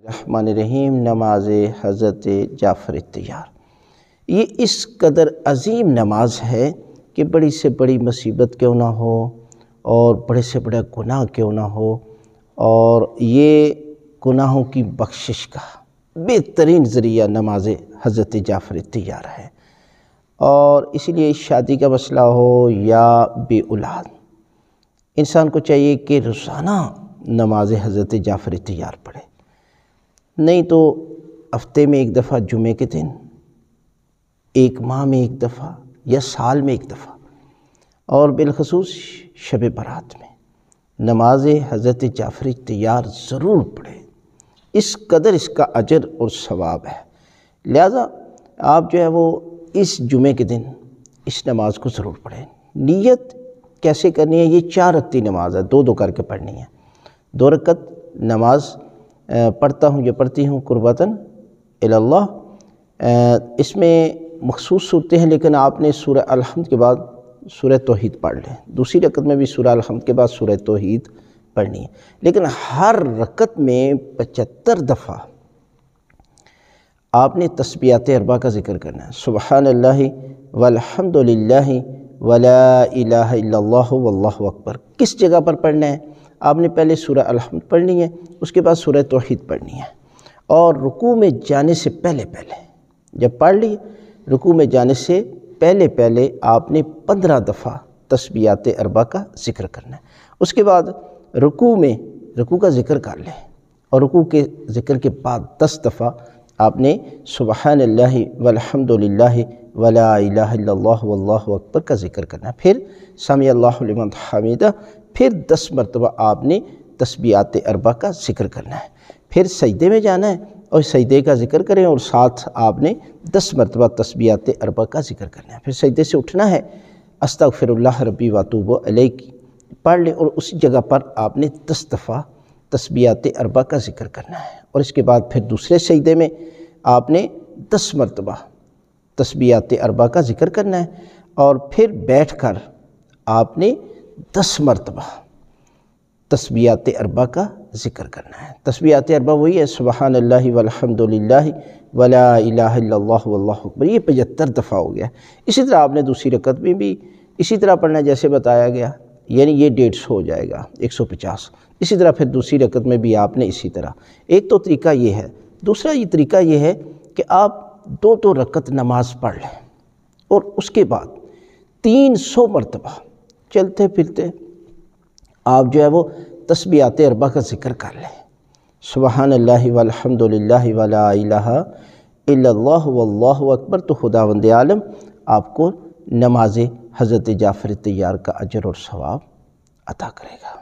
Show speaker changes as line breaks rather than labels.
الرحمن الرحیم نماز حضرت جعفر طیار، یہ اس قدر عظیم نماز ہے کہ بڑی سے بڑی مصیبت کیوں نہ ہو اور بڑے سے بڑا گناہ کیوں نہ ہو، اور یہ گناہوں کی بخشش کا بہترین ذریعہ نماز حضرت جعفر طیار ہے۔ اور اس لیے شادی کا مسئلہ ہو یا بے اولاد، انسان کو چاہیے کہ روزانہ نماز حضرت جعفر طیار پڑھے، نہیں تو ہفتے میں ایک دفعہ جمعے کے دن، ایک ماہ میں ایک دفعہ یا سال میں ایک دفعہ، اور بالخصوص شب برات میں نماز حضرت جعفر طیار ضرور پڑھے، اس قدر اس کا اجر اور ثواب ہے۔ لہذا آپ جو ہے وہ اس جمعے کے دن اس نماز کو ضرور پڑھیں۔ نیت کیسے کرنی ہے؟ یہ 4 رکعتی نماز ہے، 2 کر کے پڑھنی ہے۔ 2 رکعت نماز پڑھتا ہوں یا پڑھتی ہوں قربتاً اللہ، اس میں مخصوص صورتیں ہیں، لیکن آپ نے سورہ الحمد کے بعد سورہ توحید پڑھ لیں۔ دوسری رکعت میں بھی سورہ الحمد کے بعد سورہ توحید پڑھنی ہے، لیکن ہر رکعت میں 75 دفعہ آپ نے تسبیحات 4 کا ذکر کرنا ہے۔ سبحان اللہ والحمد للہ ولا الہ الا اللہ واللہ اکبر۔ کس جگہ پر پڑھنا ہے؟ آپ نے پہلے سورہ الحمد پڑھنی ہے، اس کے بعد سورہ توحید پڑھنی ہے، اور رکوع میں جانے سے پہلے جب پڑھ لی، رکوع میں جانے سے پہلے آپ نے 15 دفعہ تسبیحات 4 کا ذکر کرنا ہے۔ اس کے بعد رکوع کا ذکر کر لیں، اور رکوع کے ذکر کے بعد 10 دفعہ آپ نے سبحان اللہ والحمد للہ ولا الہ الا اللہ واللہ اکبر کا ذکر کرنا ہے۔ پھر سمع اللہ لمن حمیدہ، پھر 10 مرتبہ آپ نے تسبیحات 4 کا ذکر کرنا ہے۔ پھر سجدے میں جانا ہے اور سجدے کا ذکر کریں، اور ساتھ آپ نے 10 مرتبہ تسبیحات 4 کا ذکر کرنا ہے۔ پھر سجدے سے اٹھنا ہے، استغفر اللہ ربی واتوب الیہ پڑھ لیں، اور اسی جگہ پر آپ نے 10 دفعہ تسبیحات 4 کا ذکر کرنا ہے، اور اس کے بعد پھر دوسرے سجدے میں آپ نے 10 مرتبہ تسبیحات 4 کا ذکر کرنا ہے، اور پھر بیٹھ کر آپ نے 10 مرتبہ تسبیحات 4 کا ذکر کرنا ہے۔ تسبیحات 4 وہی ہے، سبحان اللہ والحمد للہ ولا الہ الا اللہ واللہ اکبر، یہ 75 دفعہ ہو گیا۔ اسی طرح آپ نے دوسری رکعت میں بھی اسی طرح پڑھنا ہے جیسے بتایا گیا، یعنی یہ 150 ہو جائے گا، 150۔ اسی طرح پھر دوسری رکعت میں بھی آپ نے اسی طرح۔ ایک تو طریقہ یہ ہے، دوسرا یہ طریقہ یہ ہے کہ آپ 2 رکعت نماز پڑھ لیں، اور اس کے بعد 300 مرتبہ چلتے پھرتے آپ جو ہے وہ تسبیحات 4 کا ذکر کر لیں، سبحان اللہ والحمد للہ ولا الہ الا اللہ واللہ اکبر، تو خداوند عالم آپ کو نماز حضرت جعفر طیار کا اجر اور ثواب عطا کرے گا۔